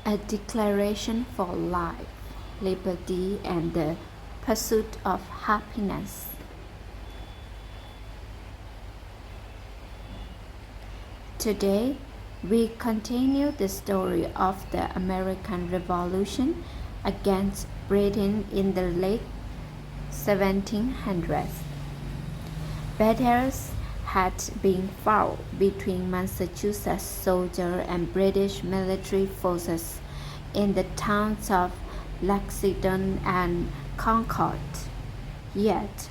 A declaration for life, liberty, and the pursuit of happiness. Today, we continue the story of the American Revolution against Britain in the late 1700s. Battles had been fought between Massachusetts soldiers and British military forces in the towns of Lexington and Concord. Yet,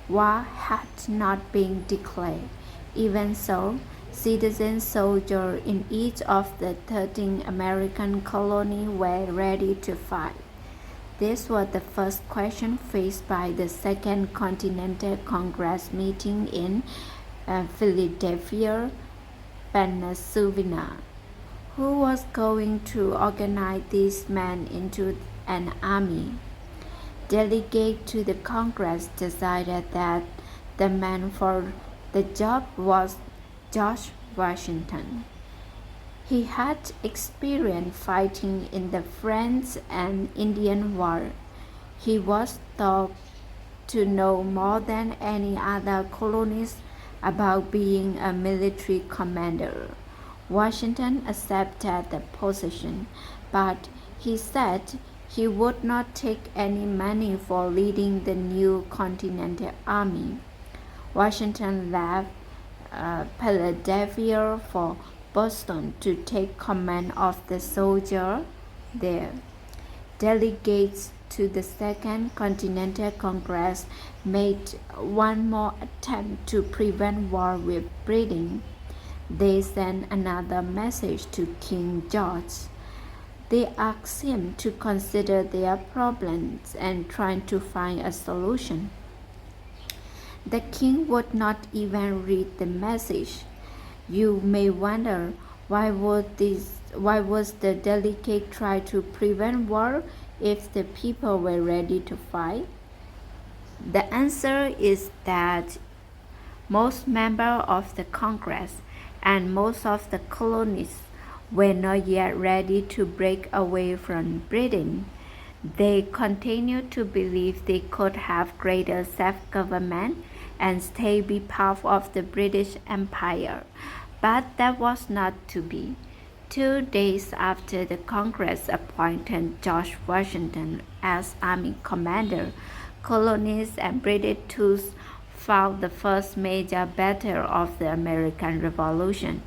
war had not been declared. Even so, citizen soldiers in each of the 13 American colonies were ready to fight. This was the first question faced by the Second Continental Congress meeting in Philadelphia, Pennsylvania. Who was going to organize these men into an army? Delegates to the Congress decided that the man for the job was George Washington. He had experience fighting in the French and Indian War. He was thought to know more than any other colonist about being a military commander. Washington accepted the position, but he said he would not take any money for leading the new Continental Army. Washington left Philadelphia for Boston to take command of the soldiers there. Delegates to the Second Continental Congress made one more attempt to prevent war with Britain. They sent another message to King George. They asked him to consider their problems and try to find a solution. The king would not even read the message. You may wonder why was the delegate try to prevent war if the people were ready to fight? The answer is that most members of the Congress and most of the colonies were not yet ready to break away from Britain. They continued to believe they could have greater self-government and still be part of the British Empire. But that was not to be. 2 days after the Congress appointed George Washington as Army Commander, colonists and British troops fought the first major battle of the American Revolution.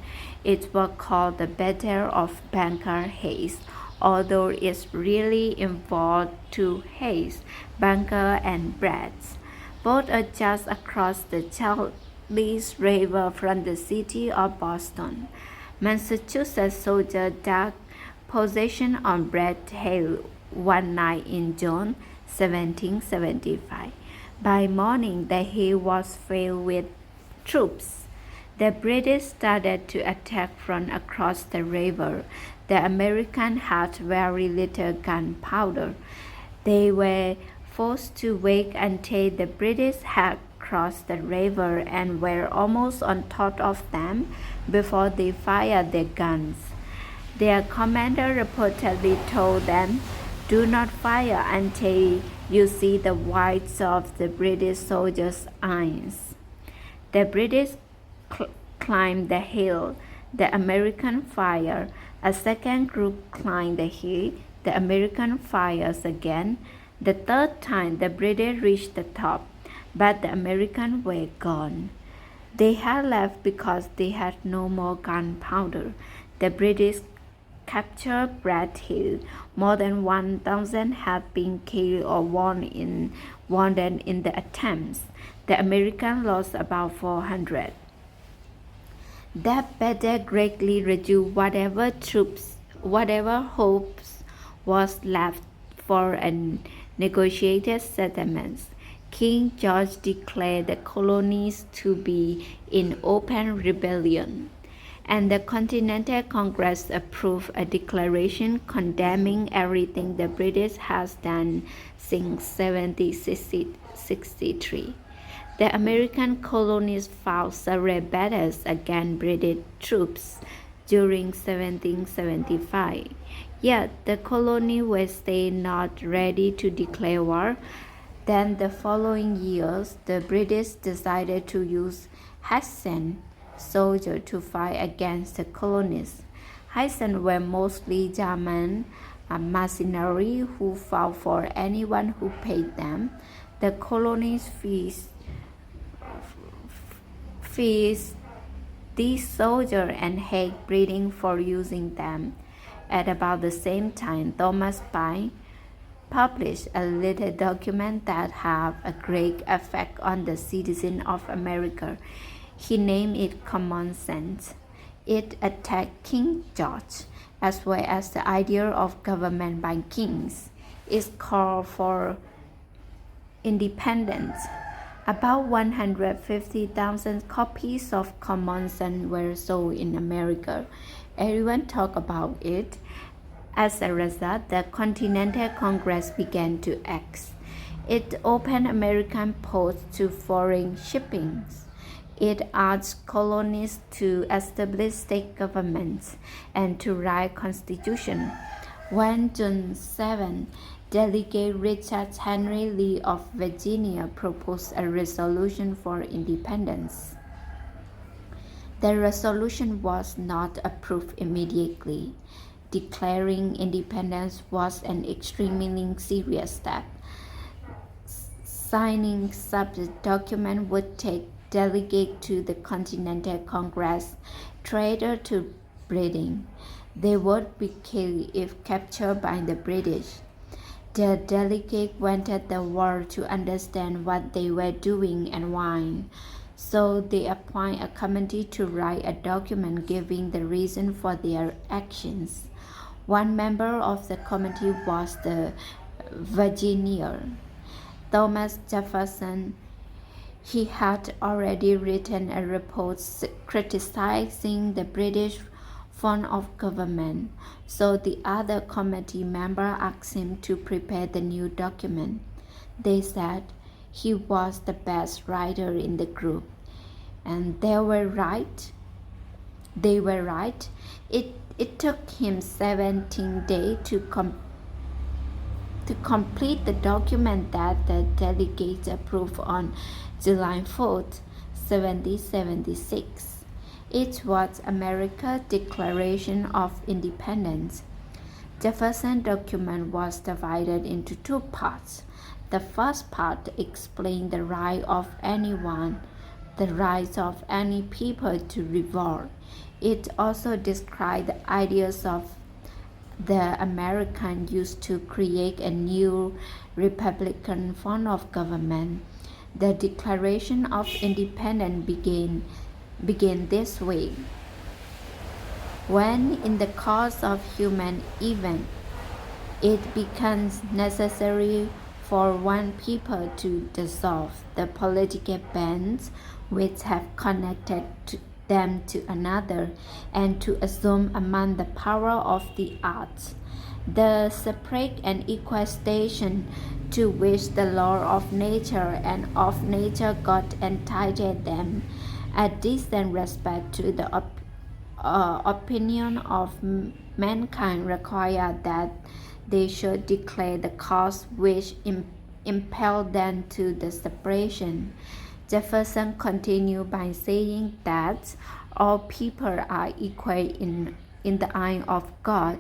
It was called the Battle of Bunker Hill, although it really involved two hills, Bunker and Bratz. Both are just across the Charles River from the city of Boston. Massachusetts soldiers took possession on Bratz Hill one night in June 1775. By morning, the hill was filled with troops. The British started to attack from across the river. The Americans had very little gunpowder. They were forced to wait until the British had crossed the river and were almost on top of them before they fired their guns. Their commander reportedly told them, "Do not fire until you see the whites of the British soldiers' eyes." The British climbed the hill. The American fired. A second group climbed the hill. The American fires again. The third time the British reached the top, but the Americans were gone. They had left because they had no more gunpowder. The British captured Bratz Hill. More than 1,000 had been killed or wounded in the attempts. The Americans lost about 400. That battle greatly reduced whatever hopes was left for a negotiated settlement. King George declared the colonies to be in open rebellion, and the Continental Congress approved a declaration condemning everything the British has done since 1763. The American colonies fought several battles against British troops. during 1775. Yet the colony was still not ready to declare war. Then the following years, the British decided to use Hessian soldiers to fight against the colonists. Hessians were mostly German mercenaries who fought for anyone who paid them. The colonies feast these soldiers and hate Britain for using them. At about the same time, Thomas Paine published a little document that had a great effect on the citizens of America. He named it Common Sense. It attacked King George, as well as the idea of government by kings. It called for independence. About 150,000 copies of Common Sense were sold in America. Everyone talked about it. As a result, the Continental Congress began to act. It opened American ports to foreign shipping. It asked colonies to establish state governments and to write constitutions. When June 7, Delegate Richard Henry Lee of Virginia proposed a resolution for independence. The resolution was not approved immediately. Declaring independence was an extremely serious step. Signing such a document would take delegates to the Continental Congress, traitors to Britain. They would be killed if captured by the British. The delegates wanted the world to understand what they were doing and why. So they appointed a committee to write a document giving the reason for their actions. One member of the committee was the Virginian Thomas Jefferson. He had already written a report criticizing the British form of government, so the other committee members asked him to prepare the new document. They said he was the best writer in the group, and they were right. It took him 17 days to complete the document that the delegates approved on July 4, 1776. It was America's Declaration of Independence. Jefferson's document was divided into two parts. The first part explained the right of anyone, the rights of any people to revolt. It also described the ideas of the Americans used to create a new republican form of government. The Declaration of Independence began this way. When in the course of human event it becomes necessary for one people to dissolve the political bands which have connected them to another, and to assume among the power of the arts the separate and equal station to which the law of nature and of nature God entitled them, a decent respect to the opinion of mankind required that they should declare the cause which impelled them to the separation. Jefferson continued by saying that all people are equal in the eye of God.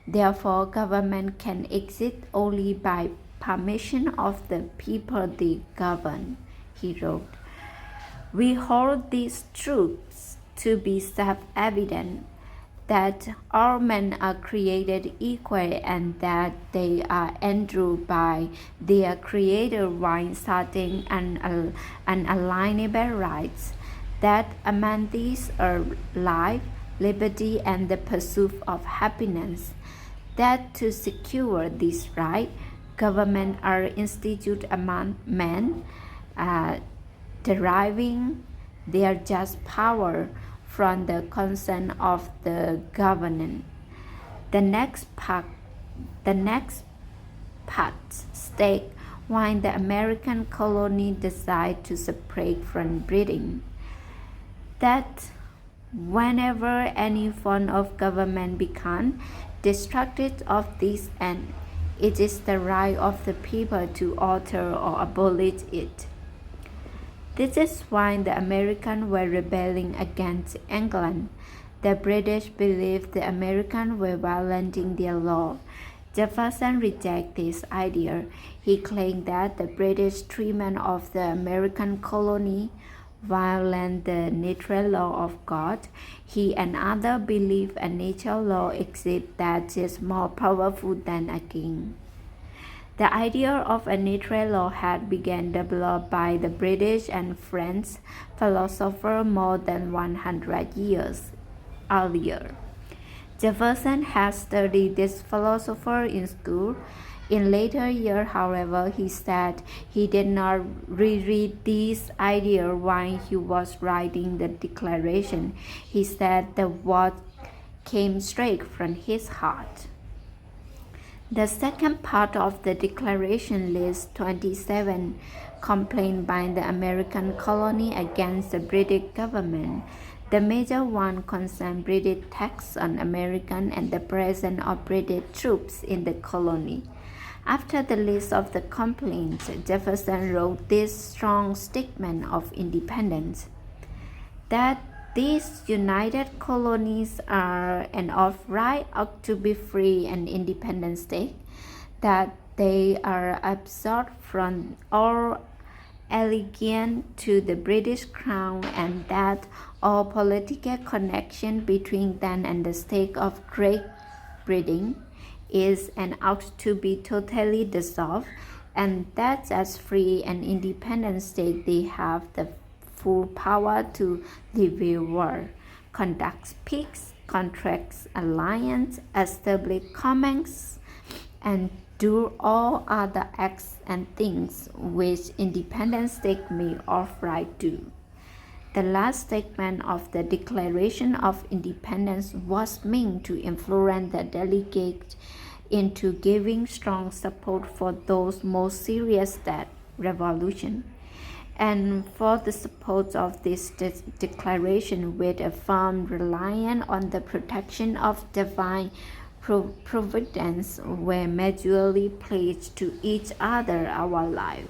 Therefore, government can exist only by permission of the people they govern, he wrote. We hold these truths to be self-evident, that all men are created equal and that they are endowed by their Creator with certain unalienable rights, that among these are life, liberty, and the pursuit of happiness, that to secure these rights, government are instituted among men, deriving their just power from the consent of the governed. The next part states why the American colony decided to separate from Britain. That whenever any form of government becomes destructive of this end, it is the right of the people to alter or abolish it. This is why the Americans were rebelling against England. The British believed the Americans were violating their law. Jefferson rejected this idea. He claimed that the British treatment of the American colony violated the natural law of God. He and others believed a natural law exists that is more powerful than a king. The idea of a natural law had begun developed by the British and French philosophers more than 100 years earlier. Jefferson had studied this philosopher in school. In later years, however, he said he did not reread these ideas while he was writing the Declaration. He said the words came straight from his heart. The second part of the Declaration lists 27 complaints by the American colony against the British government. The major one concerned British tax on American and the presence of British troops in the colony. After the list of the complaints, Jefferson wrote this strong statement of independence: that these united colonies are and of right ought to be free and independent states, that they are absolved from all allegiance to the British Crown, and that all political connection between them and the state of Great Britain is and ought to be totally dissolved, and that as free and independent states they have the full power to levy war, conduct peace, contracts, alliance, establish commerce, and do all other acts and things which independent states may of right do. The last statement of the Declaration of Independence was meant to influence the delegates into giving strong support for those most serious that revolution, and for the support of this declaration with a firm reliance on the protection of divine providence were mutually pledged to each other our life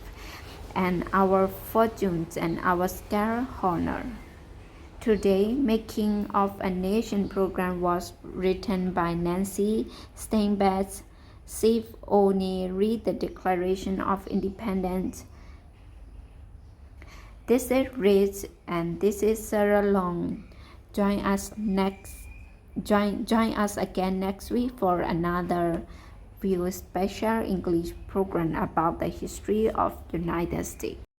and our fortunes and our scarce honor. Today, Making of a Nation program was written by Nancy Steinmetz. Steve O'Neill read the Declaration of Independence. This is Rich and this is Sarah Long. Join us again next week for another special English program about the history of the United States.